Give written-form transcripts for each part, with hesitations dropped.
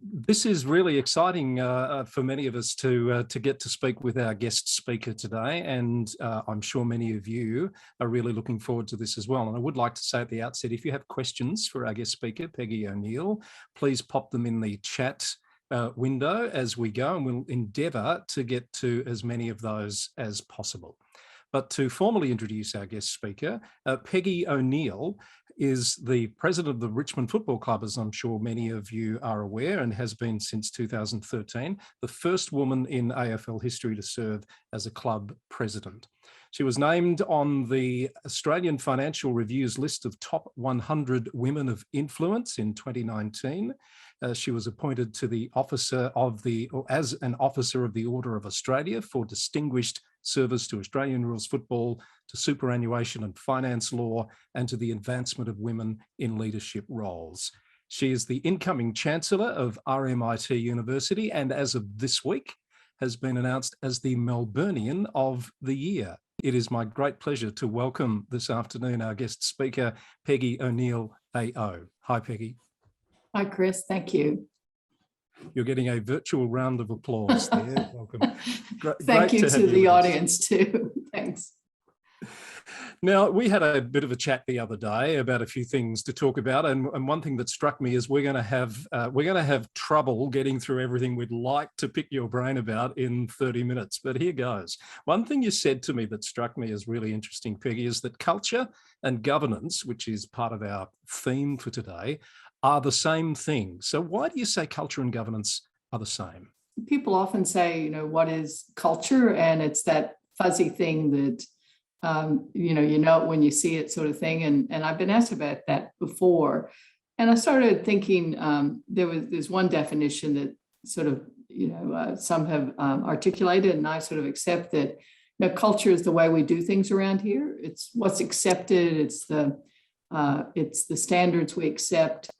This is really exciting for many of us to get to speak with our guest speaker today, and I'm sure many of you are really looking forward to this as well. And I would like to say at the outset, if you have questions for our guest speaker, Peggy O'Neill, please pop them in the chat window as we go, and we'll endeavour to get to as many of those as possible. But to formally introduce our guest speaker, Peggy O'Neill is the president of the Richmond Football Club, as I'm sure many of you are aware, and has been since 2013, the first woman in AFL history to serve as a club president. She was named on the Australian Financial Review's list of top 100 women of influence in 2019. She was appointed to the as an officer of the Order of Australia for distinguished service to Australian rules football, to superannuation and finance law, and to the advancement of women in leadership roles. She is the incoming Chancellor of RMIT University, and as of this week, has been announced as the Melburnian of the Year. It is my great pleasure to welcome this afternoon our guest speaker, Peggy O'Neill AO. Hi, Peggy. Hi, Chris. Thank you. You're getting a virtual round of applause there. Welcome. Thank you to the audience too. Thanks. Now, we had a bit of a chat the other day about a few things to talk about, and one thing that struck me is we're going to have trouble getting through everything we'd like to pick your brain about in 30 minutes. But here goes. One thing you said to me that struck me as really interesting, Peggy, is that culture and governance, which is part of our theme for today, are the same thing. So why do you say culture and governance are the same? People often say, what is culture? And it's that fuzzy thing that, you know it when you see it, sort of thing. And I've been asked about that before. And I started thinking there's one definition that sort of, some have articulated, and I sort of accept that culture is the way we do things around here. It's what's accepted. It's the standards we accept.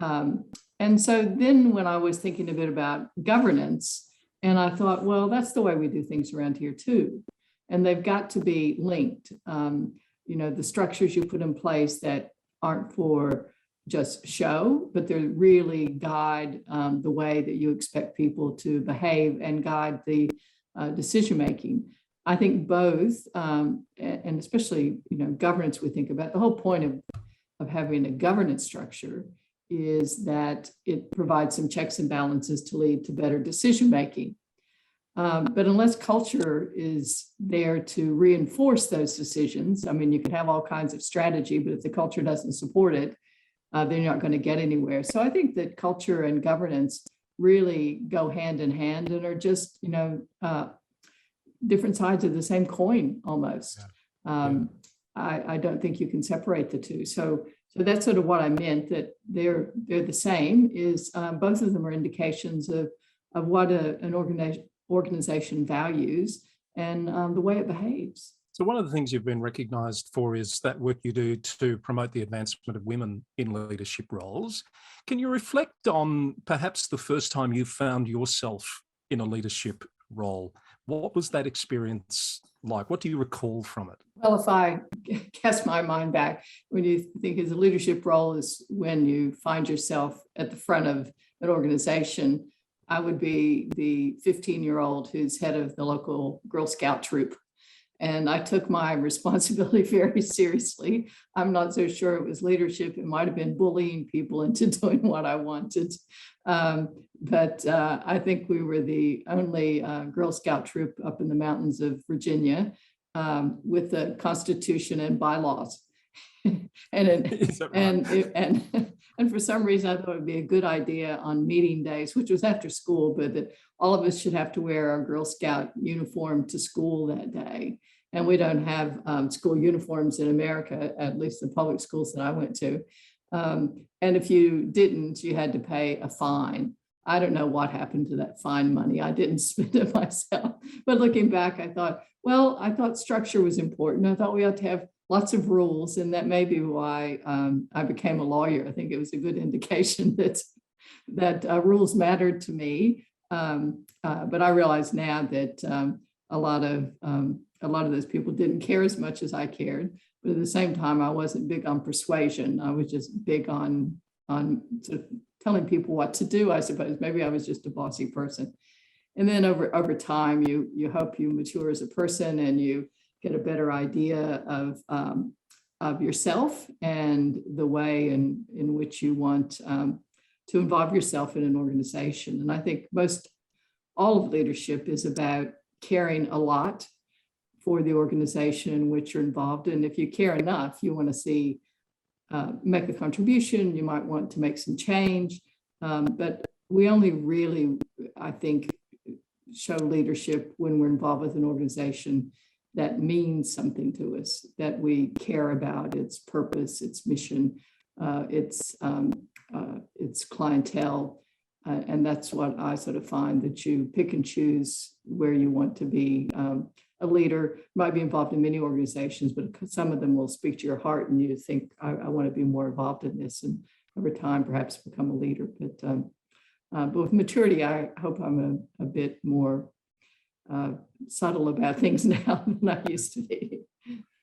And so then when I was thinking a bit about governance, and I thought, well, that's the way we do things around here too. And they've got to be linked. The structures you put in place that aren't for just show, but they really guide the way that you expect people to behave and guide the decision-making. I think both, and especially, governance, we think about the whole point of having a governance structure is that it provides some checks and balances to lead to better decision-making. But unless culture is there to reinforce those decisions, you can have all kinds of strategy, but if the culture doesn't support it, then you're not going to get anywhere. So I think that culture and governance really go hand in hand and are just, different sides of the same coin almost. Yeah. I don't think you can separate the two. So that's sort of what I meant, that they're the same, is both of them are indications of what an organization values and the way it behaves. So one of the things you've been recognised for is that work you do to promote the advancement of women in leadership roles. Can you reflect on perhaps the first time you found yourself in a leadership role? What was that experience like? What do you recall from it? Well, if I cast my mind back, when you think as a leadership role is when you find yourself at the front of an organization, I would be the 15-year-old who's head of the local Girl Scout troop. And I took my responsibility very seriously. I'm not so sure it was leadership. It might have been bullying people into doing what I wanted. But I think we were the only Girl Scout troop up in the mountains of Virginia with the Constitution and bylaws. And for some reason, I thought it would be a good idea on meeting days, which was after school, but that all of us should have to wear our Girl Scout uniform to school that day. And we don't have school uniforms in America, at least the public schools that I went to. And if you didn't, you had to pay a fine. I don't know what happened to that fine money. I didn't spend it myself. But looking back, I thought structure was important. I thought we ought to have lots of rules, and that may be why I became a lawyer. I think it was a good indication that rules mattered to me. But I realize now that a lot of those people didn't care as much as I cared. But at the same time, I wasn't big on persuasion. I was just big on sort of telling people what to do, I suppose. Maybe I was just a bossy person. And then over time, you hope you mature as a person and you get a better idea of yourself and the way in which you want to involve yourself in an organization. And I think all of leadership is about caring a lot for the organization in which you're involved. And if you care enough, you want to see make a contribution, you might want to make some change. But we only really, I think, show leadership when we're involved with an organization that means something to us, that we care about its purpose, its mission, its clientele. And that's what I sort of find, that you pick and choose where you want to be a leader. Might be involved in many organizations, but some of them will speak to your heart and you think, I want to be more involved in this, and over time perhaps become a leader. But with maturity, I hope I'm a bit more subtle about things now than I used to be.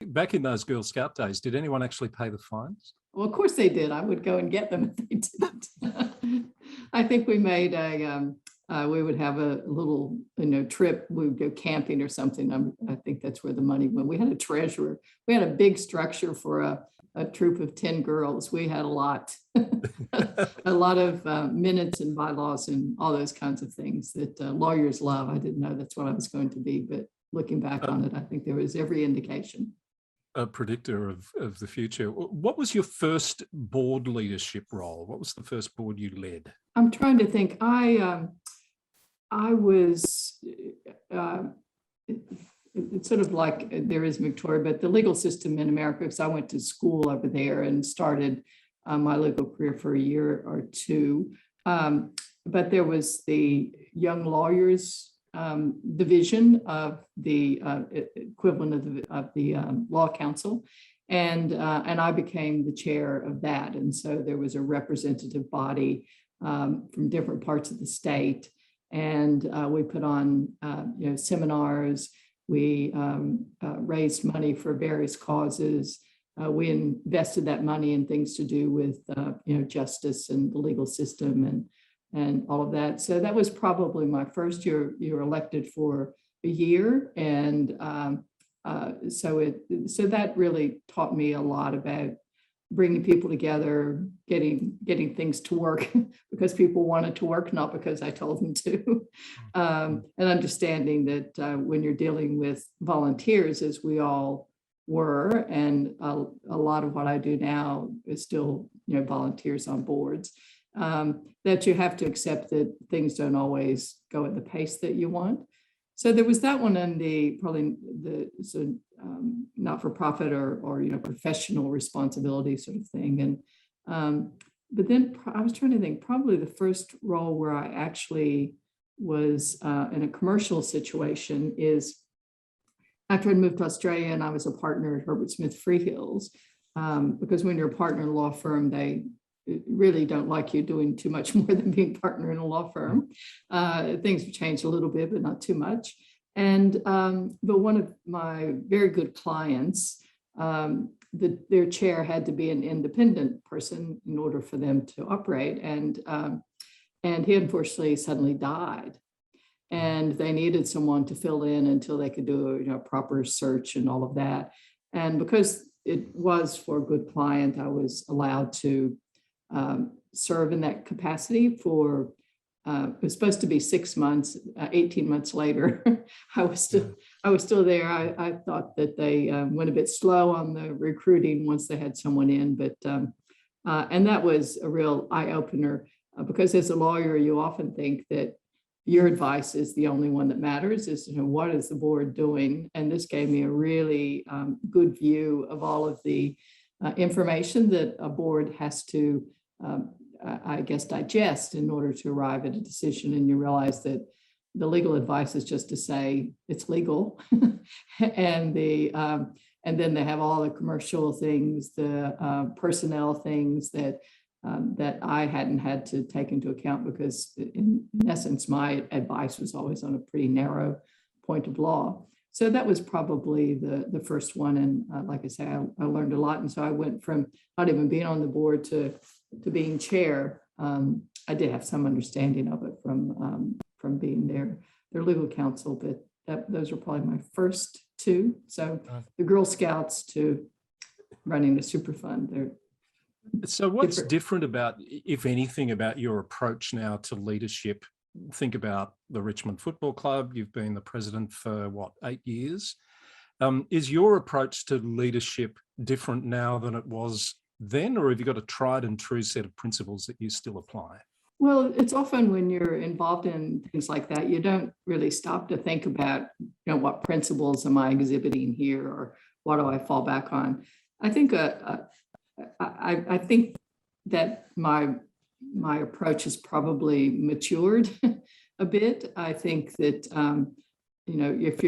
Back in those Girl Scout days, did anyone actually pay the fines? Well, of course they did. I would go and get them if they didn't. I think we made we would have a little, trip. We would go camping or something. I think that's where the money went. We had a treasurer. We had a big structure for a troop of 10 girls. We had a lot, a lot of minutes and bylaws and all those kinds of things that lawyers love. I didn't know that's what I was going to be, but looking back on it, I think there was every indication. A predictor of the future. What was your first board leadership role? What was the first board you led? I'm trying to think. I was, it's sort of like there is in Victoria, but the legal system in America, because I went to school over there and started my legal career for a year or two. But there was the young lawyers division of the equivalent of the law council. And I became the chair of that. And so there was a representative body from different parts of the state. And we put on seminars. We raised money for various causes. We invested that money in things to do with justice and the legal system and all of that. So that was probably my first year. You were elected for a year, and so that really taught me a lot about bringing people together, getting things to work because people wanted to work, not because I told them to, and understanding that when you're dealing with volunteers, as we all were, and a lot of what I do now is still volunteers on boards, that you have to accept that things don't always go at the pace that you want. So there was that one, and not-for-profit or professional responsibility sort of thing. And but then I was trying to think, probably the first role where I actually was in a commercial situation is after I moved to Australia, and I was a partner at Herbert Smith Freehills, because when you're a partner in a law firm, they really don't like you doing too much more than being partner in a law firm. Things have changed a little bit, but not too much. And but one of my very good clients, their chair had to be an independent person in order for them to operate. And he unfortunately suddenly died. And they needed someone to fill in until they could do a proper search and all of that. And because it was for a good client, I was allowed to serve in that capacity for, it was supposed to be 6 months, 18 months later, I was still there. I thought that they went a bit slow on the recruiting once they had someone in, but, and that was a real eye opener because as a lawyer, you often think that your advice is the only one that matters, is what is the board doing? And this gave me a really good view of all of the information that a board has to, I guess, digest in order to arrive at a decision. And you realize that the legal advice is just to say it's legal, and then they have all the commercial things, the personnel things that I hadn't had to take into account because, in essence, my advice was always on a pretty narrow point of law. So that was probably the first one. And like I say, I learned a lot. And so I went from not even being on the board to being chair. I did have some understanding of it from being their legal counsel, but those are probably my first two. So the Girl Scouts to running the Superfund. So what's different about, if anything, about your approach now to leadership? Think about the Richmond Football Club. You've been the president for, 8 years? Is your approach to leadership different now than it was then, or have you got a tried and true set of principles that you still apply? Well, it's often when you're involved in things like that, you don't really stop to think about, what principles am I exhibiting here, or what do I fall back on? I think I think that my approach has probably matured a bit. I think that if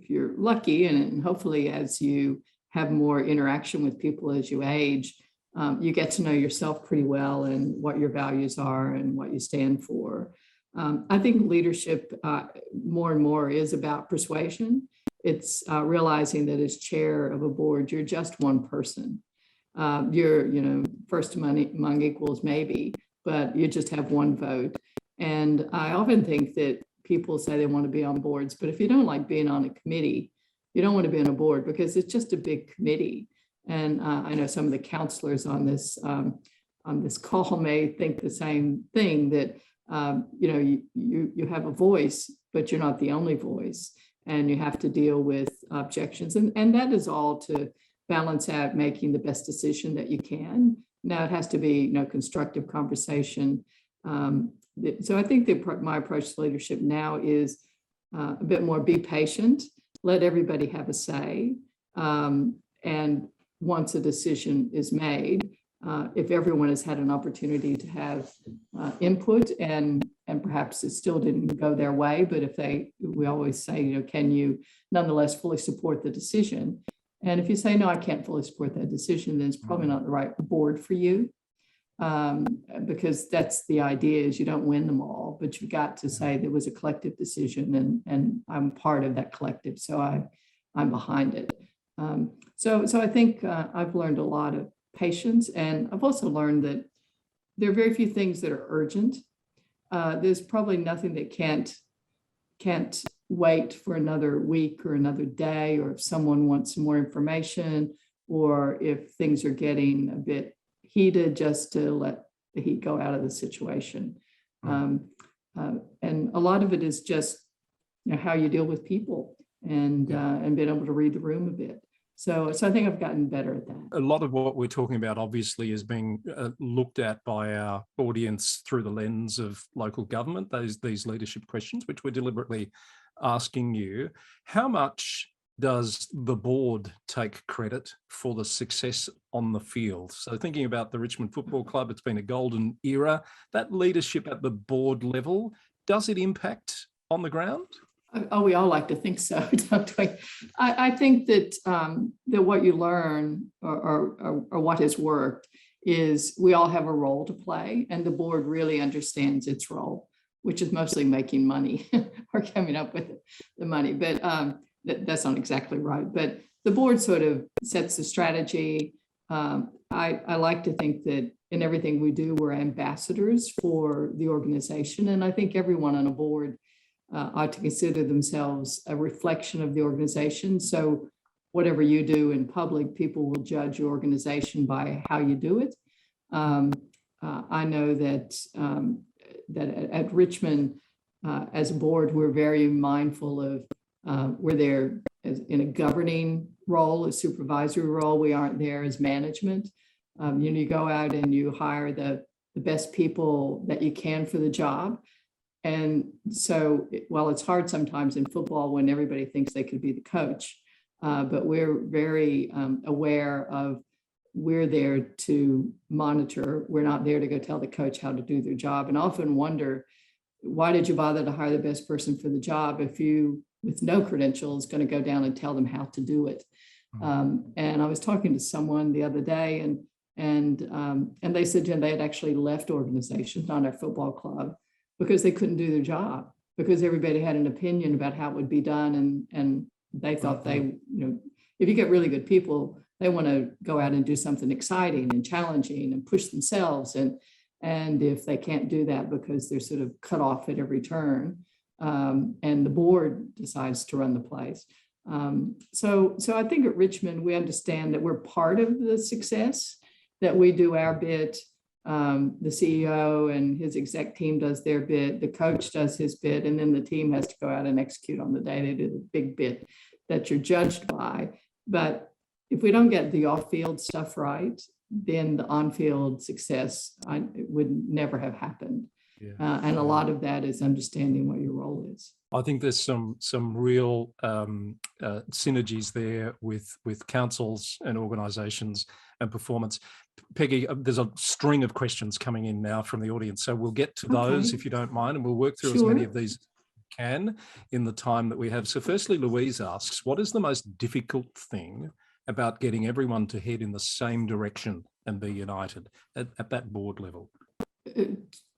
you're lucky, and hopefully as you have more interaction with people as you age, you get to know yourself pretty well and what your values are and what you stand for. I think leadership more and more is about persuasion. It's realizing that as chair of a board, you're just one person. You're, first among equals maybe, but you just have one vote. And I often think that people say they want to be on boards, but if you don't like being on a committee, you don't want to be on a board because it's just a big committee. And I know some of the counselors on this call may think the same thing, that you have a voice, but you're not the only voice, and you have to deal with objections, and that is all to balance out making the best decision that you can. Now it has to be constructive conversation. So I think my approach to leadership now is a bit more be patient, let everybody have a say, and once a decision is made, if everyone has had an opportunity to have input, and perhaps it still didn't go their way, but we always say, can you nonetheless fully support the decision? And if you say, no, I can't fully support that decision, then it's probably not the right board for you, because that's the idea, is you don't win them all, but you've got to say there was a collective decision, and I'm part of that collective, so I'm behind it. So I think I've learned a lot of patience, and I've also learned that there are very few things that are urgent. There's probably nothing that can't wait for another week or another day, or if someone wants some more information, or if things are getting a bit heated, just to let the heat go out of the situation. And a lot of it is just how you deal with people, and being able to read the room a bit. So I think I've gotten better at that. A lot of what we're talking about obviously is being looked at by our audience through the lens of local government, these leadership questions, which we're deliberately asking you. How much does the board take credit for the success on the field? So thinking about the Richmond Football Club, it's been a golden era. That leadership at the board level, does it impact on the ground? Oh, we all like to think so, don't we? I think that that what you learn, or what has worked, is we all have a role to play, and the board really understands its role, which is mostly making money or coming up with the money. But that's not exactly right. But the board sort of sets the strategy. I like to think that in everything we do, we're ambassadors for the organization, and I think everyone on a board ought to consider themselves a reflection of the organization. So whatever you do in public, people will judge your organization by how you do it. I know that at Richmond, as a board, we're very mindful of we're there in a governing role, a supervisory role. We aren't there as management. You go out and you hire the best people that you can for the job. And so, while it's hard sometimes in football when everybody thinks they could be the coach, but we're very aware of, we're there to monitor. We're not there to go tell the coach how to do their job, and often wonder, why did you bother to hire the best person for the job if you, with no credentials, going to go down and tell them how to do it? And I was talking to someone the other day, and they said they had actually left organizations, not our football club, because they couldn't do their job, because everybody had an opinion about how it would be done, and they thought if you get really good people, they want to go out and do something exciting and challenging and push themselves. And if they can't do that because they're sort of cut off at every turn, and the board decides to run the place. So I think at Richmond, we understand that we're part of the success, that we do our bit. The CEO and his exec team does their bit, the coach does his bit, and then the team has to go out and execute on the day. They do the big bit that you're judged by. But if we don't get the off-field stuff right, then the on-field success would never have happened. Yeah. And a lot of that is understanding what your role is. I think there's some real synergies there with councils and organisations and performance. Peggy, there's a string of questions coming in now from the audience, so we'll get to those if you don't mind, and we'll work through as many of these as we can in the time that we have. So firstly, Louise asks, what is the most difficult thing about getting everyone to head in the same direction and be united at that board level?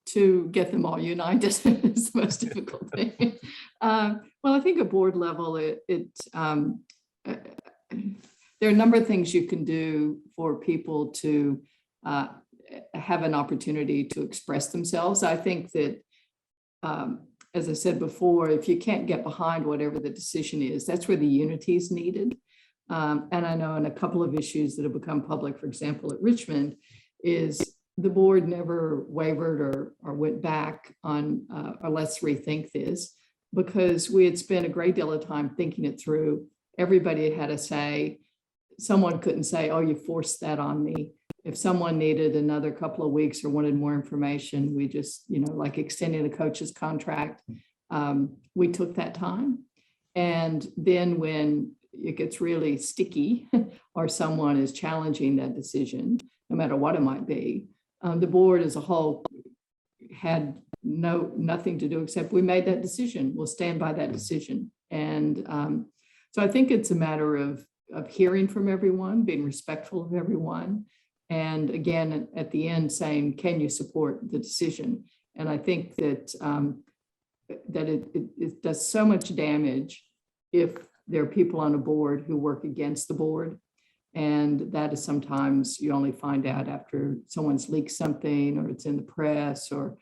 To get them all united is the most difficult thing. Well, I think at board level, there are a number of things you can do for people to have an opportunity to express themselves. I think that, as I said before, if you can't get behind whatever the decision is, that's where the unity is needed. And I know in a couple of issues that have become public, for example, at Richmond, is the board never wavered or went back on, or let's rethink this, because we had spent a great deal of time thinking it through. Everybody had a say. Someone couldn't say, oh, you forced that on me. If someone needed another couple of weeks or wanted more information, we just, like extending the coach's contract, we took that time. And then when it gets really sticky or someone is challenging that decision, no matter what it might be, the board as a whole had nothing to do except we made that decision. We'll stand by that decision. And so I think it's a matter of hearing from everyone, being respectful of everyone, and again, at the end saying, can you support the decision? And I think that it does so much damage if there are people on a board who work against the board. And that is sometimes you only find out after someone's leaked something or it's in the press, or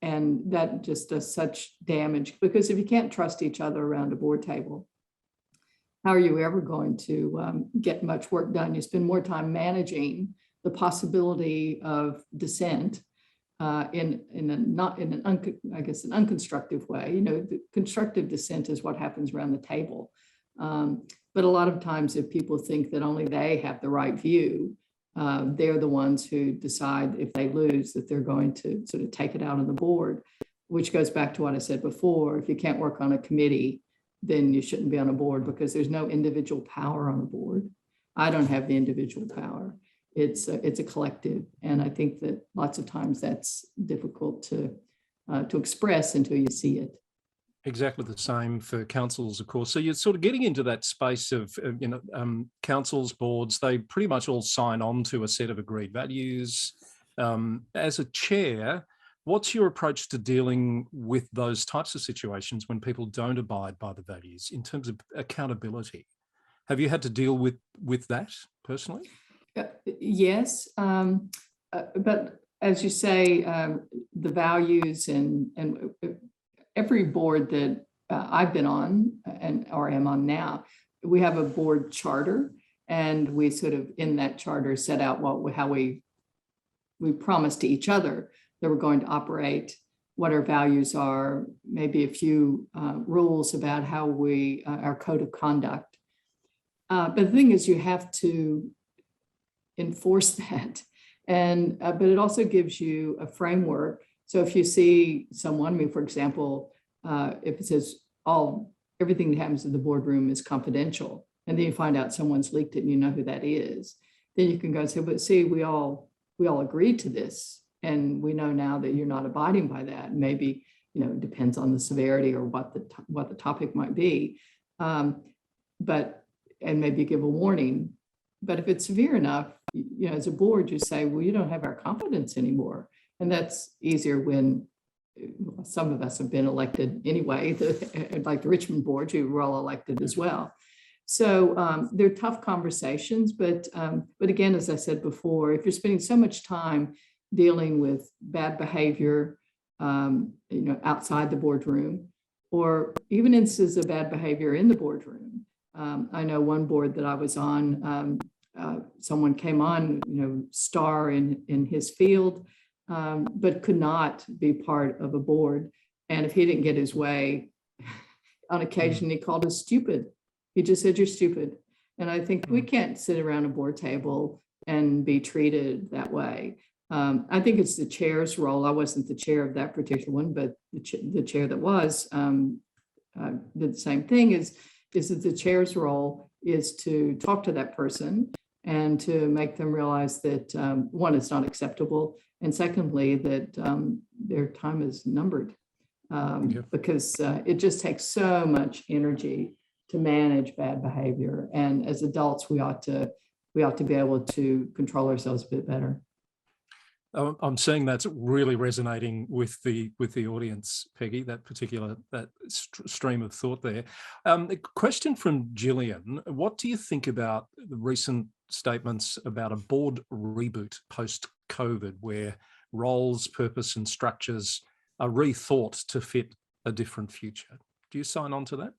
and that just does such damage, because if you can't trust each other around a board table, how are you ever going to get much work done? You spend more time managing the possibility of dissent in an unconstructive way. The constructive dissent is what happens around the table. But a lot of times if people think that only they have the right view, they're the ones who decide if they lose that they're going to sort of take it out on the board, which goes back to what I said before. If you can't work on a committee, then you shouldn't be on a board, because there's no individual power on a board. I don't have the individual power. It's a collective. And I think that lots of times that's difficult to express until you see it. Exactly the same for councils, of course. So you're sort of getting into that space of, councils, boards, they pretty much all sign on to a set of agreed values. As a chair, what's your approach to dealing with those types of situations when people don't abide by the values in terms of accountability? Have you had to deal with that personally? Yes, but as you say, the values and every board that I've been on or am on now, we have a board charter, and we sort of in that charter set out how we promise to each other that we're going to operate, what our values are, maybe a few rules about how our code of conduct. But the thing is, you have to enforce that, but it also gives you a framework. So if you see someone, for example, if it says everything that happens in the boardroom is confidential, and then you find out someone's leaked it and you know who that is, then you can go and say, but see, we all agreed to this, and we know now that you're not abiding by that. Maybe, it depends on the severity or what the topic might be. And maybe you give a warning. But if it's severe enough, as a board, you say, well, you don't have our confidence anymore. And that's easier when some of us have been elected anyway, like the Richmond board, who were all elected as well. So they're tough conversations, but again, as I said before, if you're spending so much time dealing with bad behavior, outside the boardroom, or even instances of bad behavior in the boardroom. I know one board that I was on, someone came on, star in his field, but could not be part of a board. And if he didn't get his way, on occasion, he called us stupid. He just said, "You're stupid." And I think we can't sit around a board table and be treated that way. I think it's the chair's role. I wasn't the chair of that particular one, but the chair that was did the same thing. Is that the chair's role is to talk to that person and to make them realize that one, it's not acceptable, and secondly, that their time is numbered, because it just takes so much energy to manage bad behavior. And as adults, we ought to be able to control ourselves a bit better. I'm seeing that's really resonating with the audience, Peggy, that stream of thought there. A question from Gillian: what do you think about the recent statements about a board reboot post-COVID, where roles, purpose and structures are rethought to fit a different future? Do you sign on to that?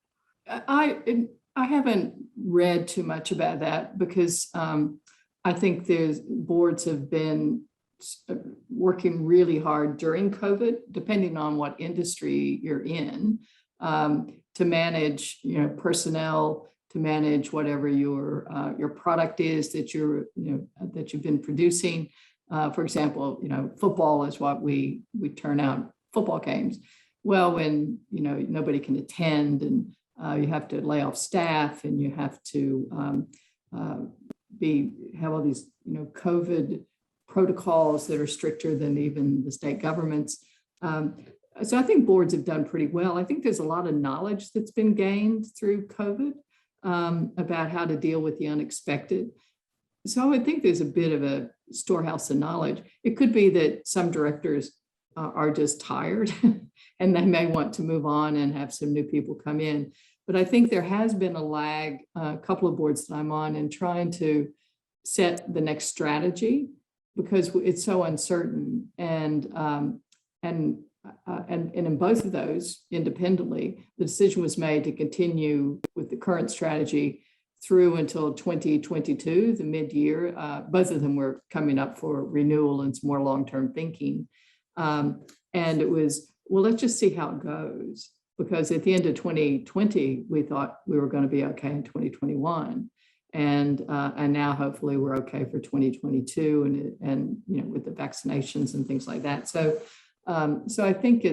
I haven't read too much about that, because I think boards have been working really hard during COVID, depending on what industry you're in, to manage, personnel, to manage whatever your product is that that you've been producing. For example, football is what we turn out football games. Well, when nobody can attend, and you have to lay off staff, and you have to have all these COVID protocols that are stricter than even the state governments. So I think boards have done pretty well. I think there's a lot of knowledge that's been gained through COVID about how to deal with the unexpected. So I would think there's a bit of a storehouse of knowledge. It could be that some directors are just tired and they may want to move on and have some new people come in. But I think there has been a lag, a couple of boards that I'm on, in trying to set the next strategy, because it's so uncertain. And in both of those, independently, the decision was made to continue with the current strategy through until 2022, the mid-year. Both of them were coming up for renewal and some more long-term thinking. And it was, well, let's just see how it goes. Because at the end of 2020, we thought we were going to be okay in 2021. And now hopefully we're okay for 2022, and with the vaccinations and things like that. So I think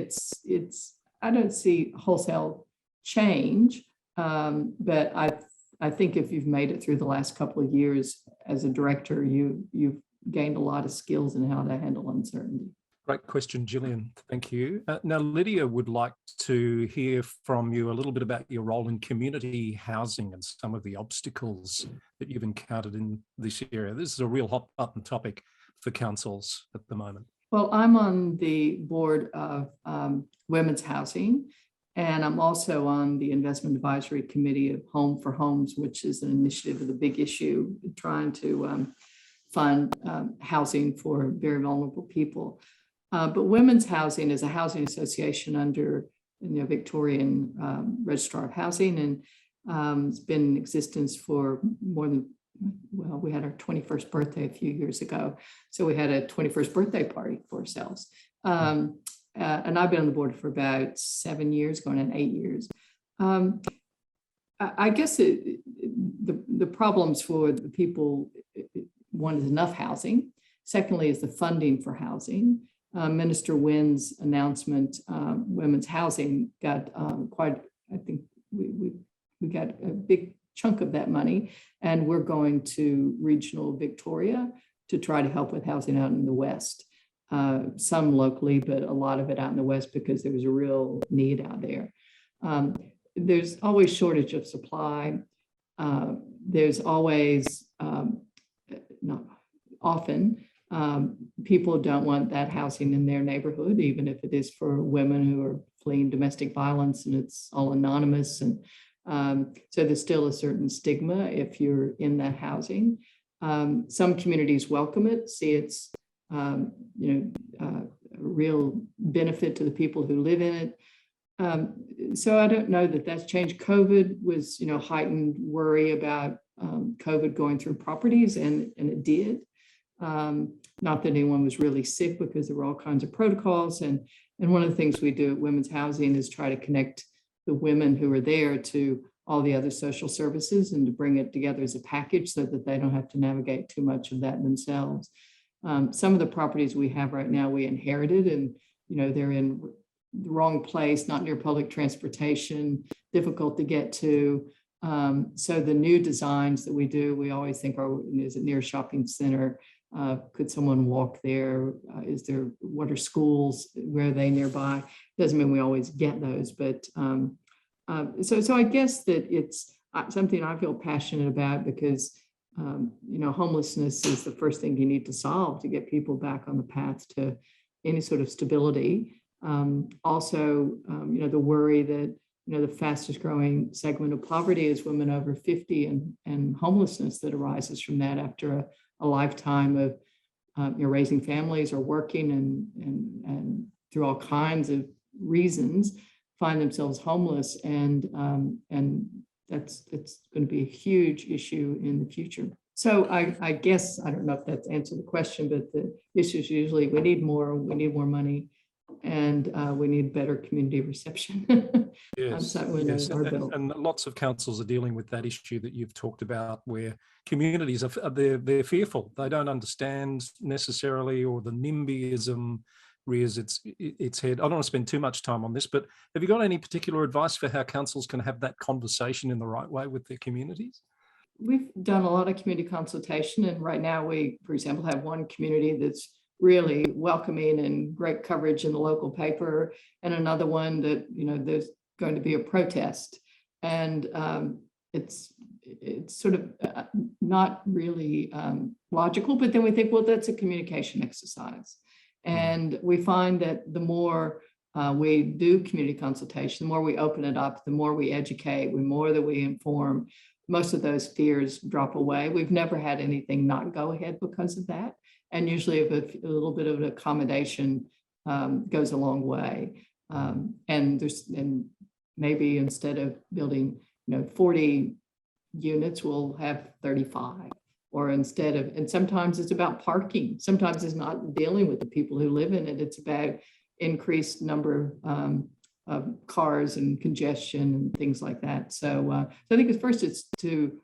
I don't see wholesale change, but I think if you've made it through the last couple of years as a director, you've gained a lot of skills in how to handle uncertainty. Great question, Gillian. Thank you. Now, Lydia would like to hear from you a little bit about your role in community housing and some of the obstacles that you've encountered in this area. This is a real hot button topic for councils at the moment. Well, I'm on the board of women's housing, and I'm also on the investment advisory committee of Home for Homes, which is an initiative of the Big Issue, trying to fund housing for very vulnerable people. But women's housing is a housing association under Victorian Registrar of Housing, and it's been in existence for more than, well, we had our 21st birthday a few years ago. So we had a 21st birthday party for ourselves. And I've been on the board for about 7 years, going on 8 years. I guess the problems for the people, one is enough housing. Secondly is the funding for housing. Minister Wynn's announcement, women's housing got quite, I think we got a big chunk of that money, and we're going to regional Victoria to try to help with housing out in the West. Some locally, but a lot of it out in the West because there was a real need out there. There's always shortage of supply. There's always, not often, People don't want that housing in their neighborhood, even if it is for women who are fleeing domestic violence and it's all anonymous. And so there's still a certain stigma if you're in that housing. Some communities welcome it, see it's a real benefit to the people who live in it. So I don't know that that's changed. COVID was, heightened worry about COVID going through properties, and it did. Not that anyone was really sick, because there were all kinds of protocols. And one of the things we do at Women's Housing is try to connect the women who are there to all the other social services and to bring it together as a package so that they don't have to navigate too much of that themselves. Some of the properties we have right now, we inherited, and they're in the wrong place, not near public transportation, difficult to get to. So the new designs that we do, we always think, is it near a shopping center? Could someone walk there? What are schools? Where are they nearby? Doesn't mean we always get those, but so I guess that it's something I feel passionate about, because homelessness is the first thing you need to solve to get people back on the path to any sort of stability. Also, the worry that the fastest growing segment of poverty is women over 50, and homelessness that arises from that after a lifetime of raising families or working and through all kinds of reasons find themselves homeless, and it's going to be a huge issue in the future. So I guess, I don't know if that's answered the question, but the issue is usually we need more money, and we need better community reception. Yes, yes. And lots of councils are dealing with that issue that you've talked about, where communities they're fearful. They don't understand necessarily, or the NIMBYism rears its head. I don't want to spend too much time on this, but have you got any particular advice for how councils can have that conversation in the right way with their communities? We've done a lot of community consultation, and right now we, for example, have one community that's really welcoming and great coverage in the local paper, and another one that there's going to be a protest, and it's sort of not really logical. But then we think, well, that's a communication exercise, and we find that the more we do community consultation, the more we open it up, the more we educate, the more that we inform, most of those fears drop away. We've never had anything not go ahead because of that. And usually if a little bit of an accommodation goes a long way. And maybe instead of building 40 units, we'll have 35. Or instead of, and sometimes it's about parking. Sometimes it's not dealing with the people who live in it. It's about increased number of cars and congestion and things like that. So I think at first it's to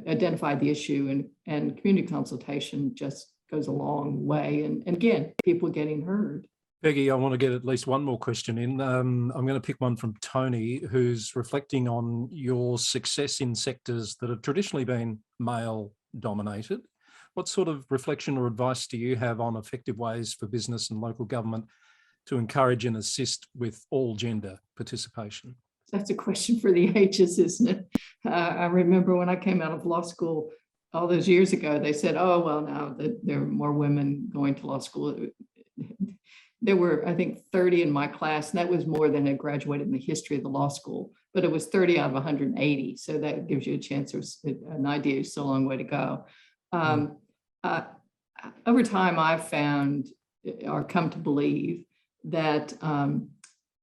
identify the issue, and community consultation just goes a long way. And again, people getting heard. Peggy, I want to get at least one more question in. I'm going to pick one from Tony, who's reflecting on your success in sectors that have traditionally been male dominated. What sort of reflection or advice do you have on effective ways for business and local government to encourage and assist with all gender participation? That's a question for the ages, isn't it? I remember when I came out of law school all those years ago, they said, oh, well, now that there are more women going to law school. There were, I think, 30 in my class, and that was more than had graduated in the history of the law school, but it was 30 out of 180. So that gives you a chance, or an idea, it's still a long way to go. Over time, I've found, or come to believe, that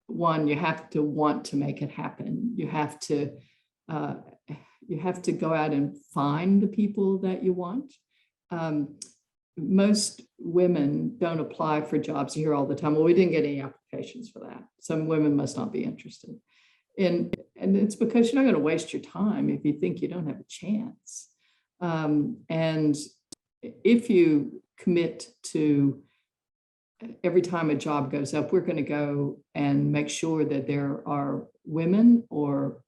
one, you have to want to make it happen. You have to go out and find the people that you want. Most women don't apply for jobs. You hear all the time, well, we didn't get any applications for that. Some women must not be interested. And it's because you're not going to waste your time if you think you don't have a chance. And if you commit to, every time a job goes up, we're going to go and make sure that there are women, or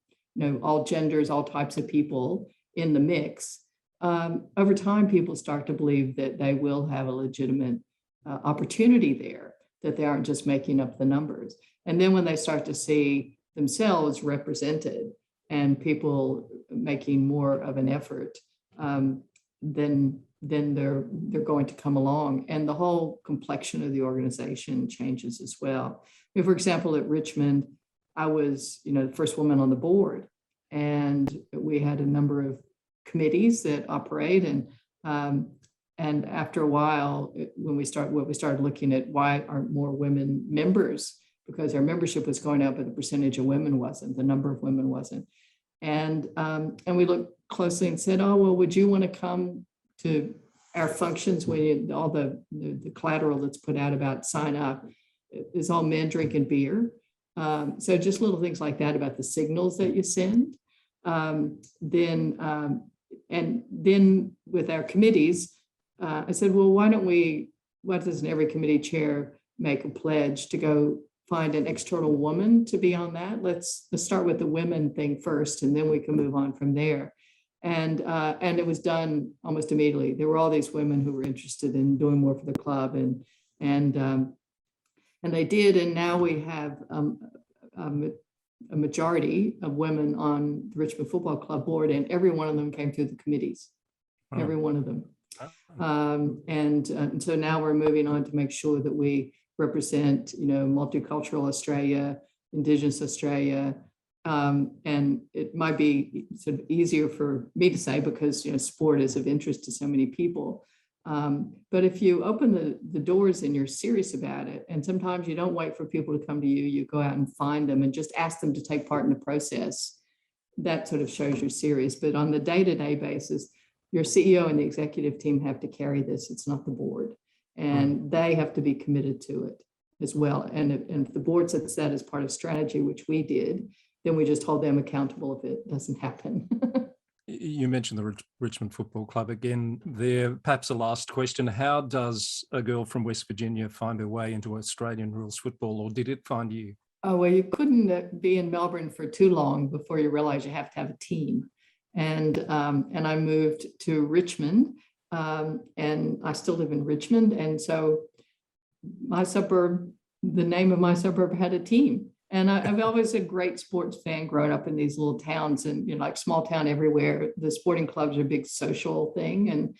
all genders, all types of people in the mix. Over time, people start to believe that they will have a legitimate opportunity there, that they aren't just making up the numbers. And then when they start to see themselves represented and people making more of an effort, then then they're going to come along, and the whole complexion of the organization changes as well. For example, at Richmond, I was, the first woman on the board, and we had a number of committees that operate, and after a while, when we started looking at why aren't more women members, because our membership was going up, but the percentage of women wasn't, the number of women wasn't, and we looked closely and said, oh well, would you want to come to our functions when all the collateral that's put out about sign up is all men drinking beer. So just little things like that about the signals that you send. Then with our committees, I said, well, why doesn't every committee chair make a pledge to go find an external woman to be on that? Let's start with the women thing first, and then we can move on from there. And it was done almost immediately. There were all these women who were interested in doing more for the club, and they did. And now we have a majority of women on the Richmond Football Club board, and every one of them came through the committees. Wow. Every one of them. And so now we're moving on to make sure that we represent, multicultural Australia, Indigenous Australia. And it might be sort of easier for me to say because, sport is of interest to so many people. But if you open the doors and you're serious about it, and sometimes you don't wait for people to come to you, you go out and find them and just ask them to take part in the process, that sort of shows you're serious. But on the day-to-day basis, your CEO and the executive team have to carry this. It's not the board. And they have to be committed to it as well. And if the board sets that as part of strategy, which we did, then we just hold them accountable if it doesn't happen. You mentioned the Richmond Football Club again there. Perhaps a last question. How does a girl from West Virginia find her way into Australian rules football, or did it find you? Oh, well, you couldn't be in Melbourne for too long before you realize you have to have a team. And I moved to Richmond, and I still live in Richmond. And so my suburb, the name of my suburb had a team. And I've always a great sports fan growing up in these little towns, and like small town everywhere. The sporting clubs are a big social thing, and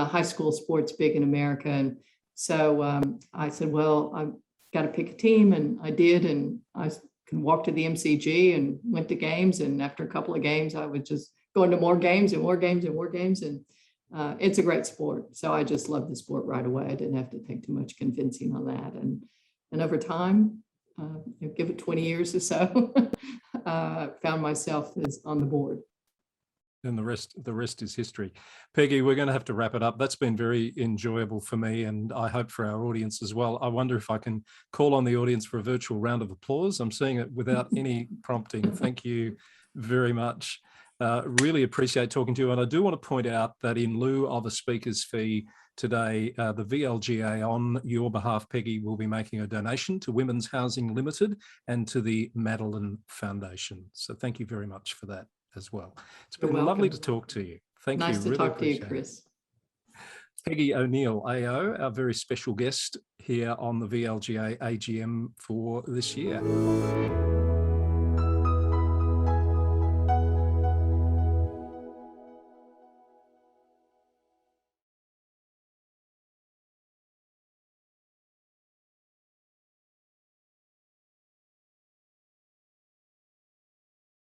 high school sports big in America. And so I said, well, I've got to pick a team, and I did. And I can walk to the MCG and went to games. And after a couple of games, I would just go into more games and more games and more games. And it's a great sport. So I just loved the sport right away. I didn't have to take too much convincing on that. And over time, give it 20 years or so, found myself on the board. And the rest is history. Peggy, we're going to have to wrap it up. That's been very enjoyable for me, and I hope for our audience as well. I wonder if I can call on the audience for a virtual round of applause. I'm seeing it without any prompting. Thank you very much. Really appreciate talking to you. And I do want to point out that in lieu of a speaker's fee today, the VLGA, on your behalf, Peggy, will be making a donation to Women's Housing Limited and to the Madeline Foundation. So thank you very much for that as well. It's been lovely to talk to you. Thank you. Nice to talk to you, Chris. Peggy O'Neill, AO, our very special guest here on the VLGA AGM for this year.